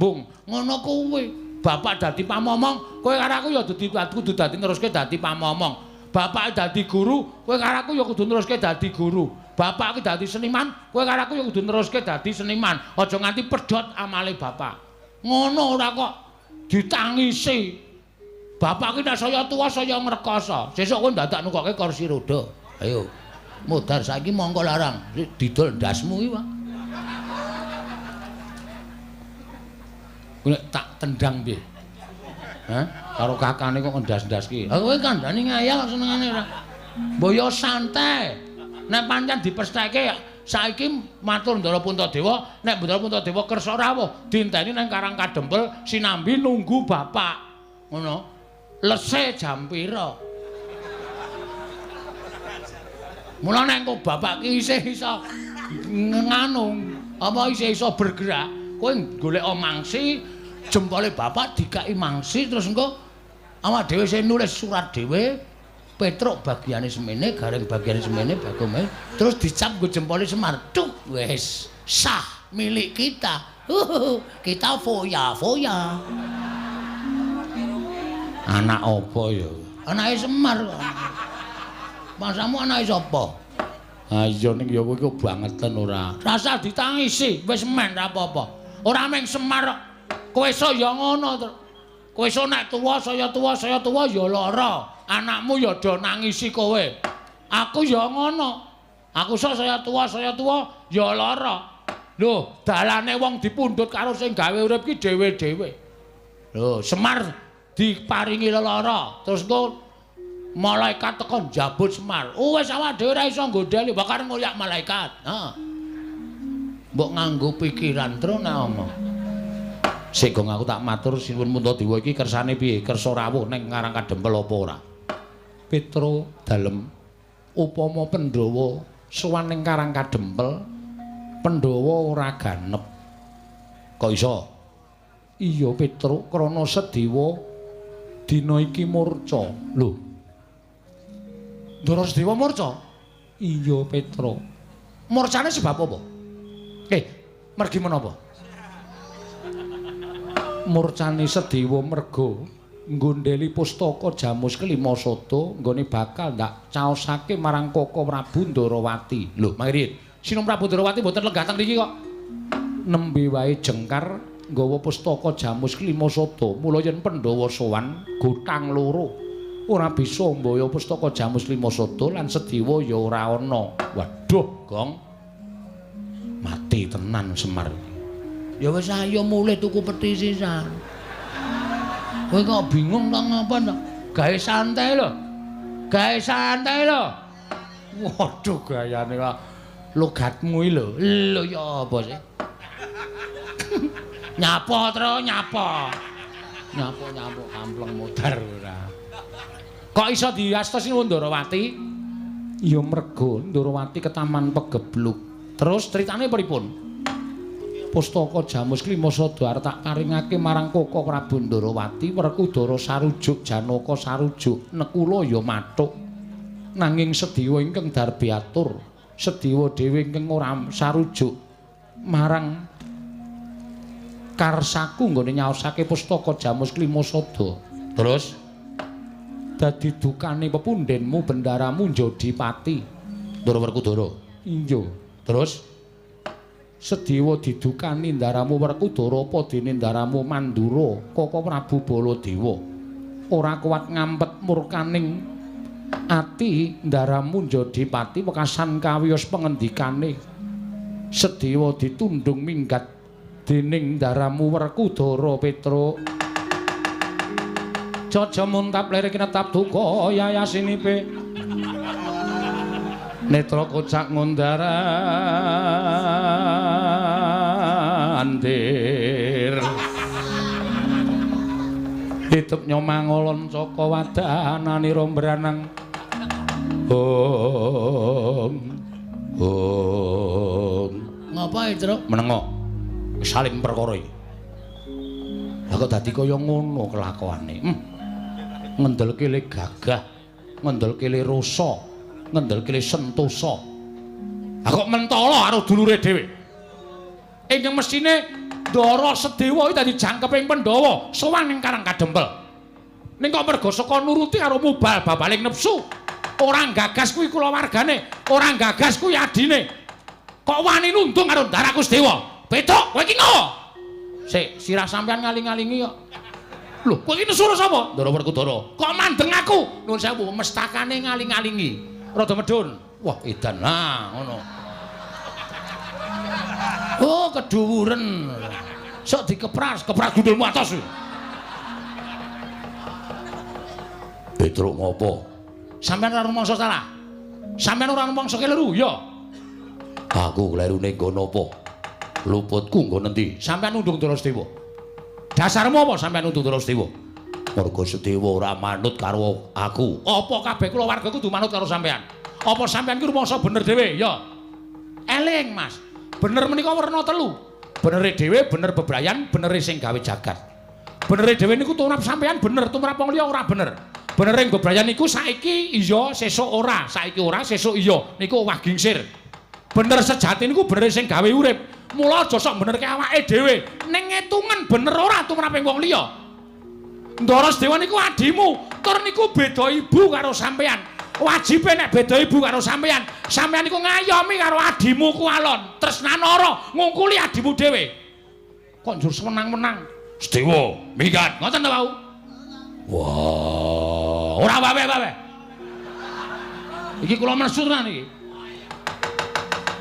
Bung, ngono kuwi. Bapak dadi pamomong, kowe karo aku ya kudu dadi neruske dadi pamomong. Bapak dadi guru, kowe karo aku ya kudu neruske dadi guru. Bapak ki dadi seniman, kowe karo aku ya kudu neruske dadi seniman. Aja nganti pedhot amale bapak. Ngono ora kok ditangisi. Bapak ki nek saya tuwa saya ngrekoso. Sesuk kowe dadak nukoke kursi roda. Ayo. Modar saiki mongko larang. Didol ndasmu iki, Pak. Nek tak tendang piye? Hah? Karo kakane kok ndas-ndas ki. Kowe kandhani ngayal senengane ora. Mboyo santai. Nek pancen dipestheke saiki matur Ndara Puntadewa, nek Ndara Puntadewa kersa rawuh, dinteni nang Karang Kadempel sinambi nunggu bapak. Ngono. Lese jam pira? Mula nek kok bapak ki isih iso nganu, apa isih iso bergerak, kowe golek mangsi, jempole bapak dikai mangsi terus engko awak dhewe sing nulis surat dhewe, petruk bagiane semene, garing bagiane semene, bagome, terus dicap nggo jempole Semar. Duh, wis sah milik kita. Kita foya-foya. Anak apa ya? Anake Semar. Masamu anake sapa? Ha iya ning ya kowe iki bangeten ora. Rasa ditangisi, wis men ra apa-apa. Ora mung Semar kok. Kowe iso ya ngono to. Kowe iso nek tuwa saya ya lara. Anakmu ya do nangisi kowe. Aku ya ngono. Aku iso saya tuwa ya lara. Lho, dalane wong dipundhut karo sing gawe urip ki dhewe-dhewe. Lho, Semar diparingi lara, terus engko malaikat tekan jabut Semar. Wis awak dhewe ora iso nggodheli, bakar ngulyak malaikat. Heeh. Mbok nganggo pikiran terus nek omong. Sik gong aku tak matur sinuwun Puntadewa iki kersane piye? Kersa rawuh ning Karang Kadempel apa ora? Petro dalem upama Pandhawa sowan ning Karang Kadempel, Pandhawa ora ganep. Kok iso? Iya Petro, krana Sedewa dina iki murca. Lho. Ndara Sedewa murca? Iya Petro. Murcane sebab apa? Mergi menapa? Murcane Sedewa merga nggondheli pustaka Jamus Kelima Sada nggone bakal ndak caosake marang Koko Prabu Ndarawati. Lho, mangriyen Sinum Prabu Ndarawati mboten lenggah teng mriki kok. Nembe wae jengkar nggawa pustaka Jamus Kelima Sada. Mula yen Pandhawa sowan gotang loro ora bisa mbaya pustaka Jamus Kelima Sada lan Sedewa ya ora ana. Waduh, Gong. Mati tenan Semar. Ya wis ayo mulih tuku peti sisan. Kowe kok bingung ta ngapa ta? Gawe santai lho. Gawe santai lho. Waduh gayane kok logatmu iki lho. Lho ya apa sih? Nyapa terus nyapa. Nyapa kampleng modar ora. Kok iso diastos Sinuwun Ndarawati? Ya merga Ndarawati ketaman pegebluk. Terus critane pripun? Pustaka Jamus Kelima Sada arep tak paringake marang Koko Prabu Ndarawati Werkudara sarujuk Janaka sarujuk Nekula ya mathuk nanging Sedewa ingkang darbi atur Sedewa dhewe ingkang ora sarujuk marang karsaku nggone nyaosake pustaka Jamus Kelima Sada. Terus dadi dukane pepundhenmu bendaramu Jodipati Ndara Werkudara. Iya. Terus Sedewa didukani ndaramu Werkudara apa dene ndaramu Mandura Koko Prabu Baladewa ora kuat ngampet murkaning ati ndaramu Jodipati wekasan kawiyos pengendikane Sedewa ditundung minggat dening ndaramu Werkudara Petro Jaja muntap lirik netap duka yayasinipe netra kocak ngundarandir hitup nyomangolon saka wadananira mbranang ngapa Truk menengo saling perkara iki lha kok dadi kaya ngono kelakuane ngendelke le gagah ngendelke le rasa ngendelke sentosa. Lah kok mentala karo dulure dhewe. Ingkang mestine Ndara Sedewa iki dadi jangkeping Pandhawa sowan ning Karang Kadempel. Ning kok mergo saka nuruti karo mubal babaling nepsu. Ora gagas kuwi kulawargane, ora gagas kuwi adine. Kok wani nundung karo Ndara Kusdewa? Petuk, kowe iki ngopo? Sik, sirah sampean ngaling-alingi kok. Lho, kowe iki nesu sapa? Ndara Werkudara. Kok mandeng aku? Nuwun sewu, mestakane ngaling-alingi. Rada medun. Wah, edan. Nah, ngono. Oh, keduwuren. Sok dikepras gundulmu atos. Petruk ngopo? Sampeyan ora rumangsa salah. Sampeyan ora rumangsa keliru, ya. Aku klerune nggo napa? Luputku nggo nendi? Sampeyan nundung Ndara Sedewa. Dasarmu apa sampeyan nundung Ndara Sedewa? Mergo Sedewa ora manut karo aku. Apa kabeh kulawarga kudu manut karo sampeyan? Apa sampeyan ki rumangsa bener dhewe, ya? Eling, Mas. Bener menika werna telu. Benere dhewe, bener bebrayan, benere sing gawe jagat. Benere dhewe niku tumrap sampeyan bener, tumrap wong liya ora bener. Benere bebrayan niku saiki iya, sesuk ora. Saiki ora, sesuk iya. Niku owah gingsir. Bener sejati niku bener sing gawe urip. Mula aja sok benerke awake dhewe. Ning ngetungen bener ora tumraping wong liya. Ndara Sedewa niku adimu, tur niku beda ibu karo sampeyan. Wajibe nek beda ibu karo sampeyan, sampeyan niku ngayomi karo adimu ku alon. Tresnanara ngungkuli adimu dhewe. Kok njur semenang-menang. Sedewa, minggat. Ngoten ta, Pak? Wah, ora bawe-bawe. Iki kula mesut tenan iki.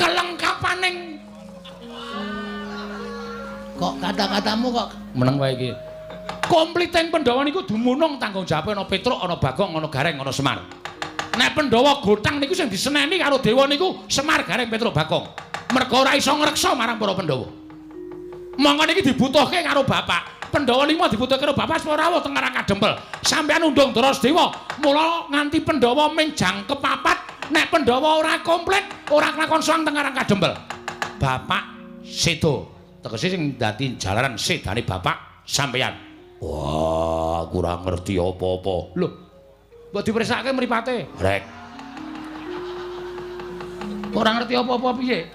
Kelengkapaning kok kata-katamu kok meneng wae iki. Kompliting Pandhawa niku dumunung tanggung jawabe ana Petruk, ana Bagong, ana Gareng, ana Semar. Nek Pandhawa gotang niku sing diseneni karo dewa niku Semar, Gareng, Petruk, Bagong. Mergo ora iso ngreksa marang para Pandhawa. Monggo niki dibutuhke karo bapak. Pandhawa niku dibutuhke karo bapak supaya rawuh teng Karang Kadempel. Sampeyan undung Ndara Sedewa, mula nganti Pandhawa ming jangkep papat. Nek Pandhawa ora komplit, ora kelakon sowan teng Karang Kadempel. Bapak sedo. Tegese sing dadi jalaran sedane bapak sampeyan. Wah, kurang ngerti apa-apa. Lho, mbok dipersake mripate. Rek. Ora ngerti apa-apa piye?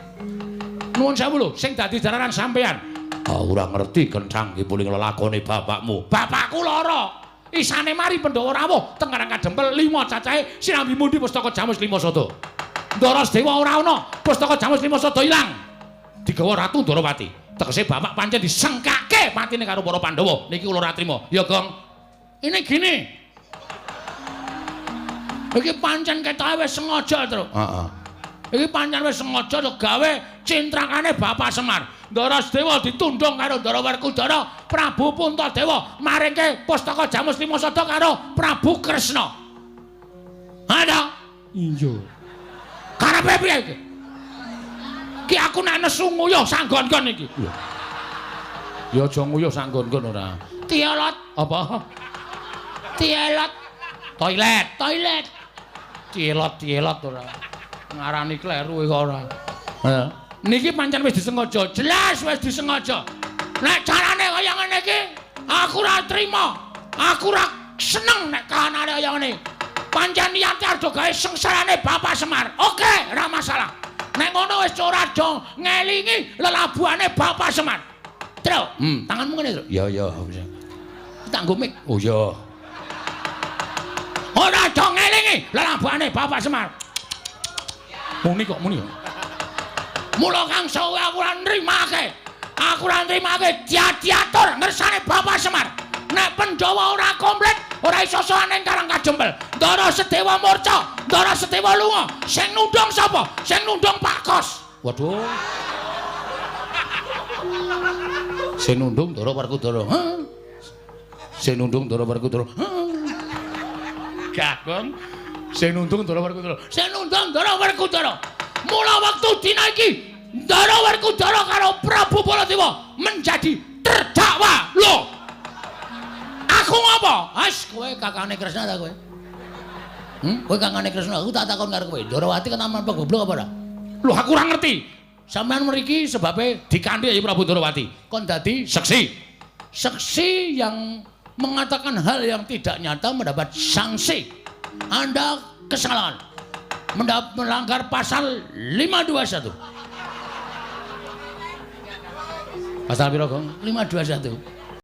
Nuwun sewu lho, sing dadi jalaran sampeyan. Ah, ora ngerti kenthang iki puling lelakone bapakmu. Bapakku lara. Isane mari Pandhawa rawuh teng Karang Kadempel 5 cacahe sinambi mundi pustaka Jamus Lima Sada. Ndara Sedewa ora ana, pustaka Jamus Lima Sada ilang. Digawa Ratu Ndarawati. Tegese bapak pancen disengkake patine karo para Pandhawa. Niki kula ora trima. Ya, Gong. Ini gini. Iki pancen ketoke wis sengaja, Tru. Heeh. Iki pancen wis sengaja to gawe cintrakane Bapak Semar. Ndara Sedewa ditundung karo Ndara Werkudara, Prabu Puntadewa maringke pustaka Jamus Lima Sada karo Prabu Kresna. Ada? Iya. Karepe piye iki? Ki aku nek nesu nguyuh sanggon-gon iki. Ya aja nguyuh sanggon-gon ora. Tielot apa? Tielot. Toilet. Tielot ora. Ngarani kleru kok ora. Heeh. Niki pancen wis disengaja, jelas wis disengaja. Nek carane kaya ngene iki, aku ora trima. Aku ora seneng nek kahanane kaya ngene. Pancen niate arep gawe sengsarane Bapak Semar. Oke, ora masalah. Nek ngono wis ora do ngelingi lelabuhane Bapak Semar. Tru, tanganmu ngene, Tru. Ya. Tak nggo mik. Oh ya. Ora do ngelingi lelabuhane Bapak Semar. Muni kok muni. Mula kang sawe aku ora nrimake. Aku ora nrimake diatur ngersane Bapak Semar. Nek Pandhawa ora komplit, ora iso sowan ning Karang Kadempel. Ndara Sedewa murca, Ndara Sedewa lunga. Sing nundung sapa? Sing nundung Pak Kos. Waduh. Sing nundung Ndara Werkudara. Sing nundung Ndara Werkudara. Gagong. Sing nundung Ndara Werkudara. Sing nundung Ndara Werkudara. Mula wektu dina iki Ndara Werkudara karo Prabu Baladewa menjadi terdakwa. Lho. Aku ngopo? Has, kowe kakane Kresna ta kowe? Kowe kakane Kresna, aku tak takon karo kowe. Ndarawati kenaman apa goblok apa ora? Lho, aku ora ngerti. Sampeyan mriki sebabe dikanthi ya Prabu Ndarawati. Kon dadi saksi. Saksi yang mengatakan hal yang tidak nyata mendapat sanksi. Anda kesalahan. Melanggar pasal 521. Pasal pira, Gong? 521.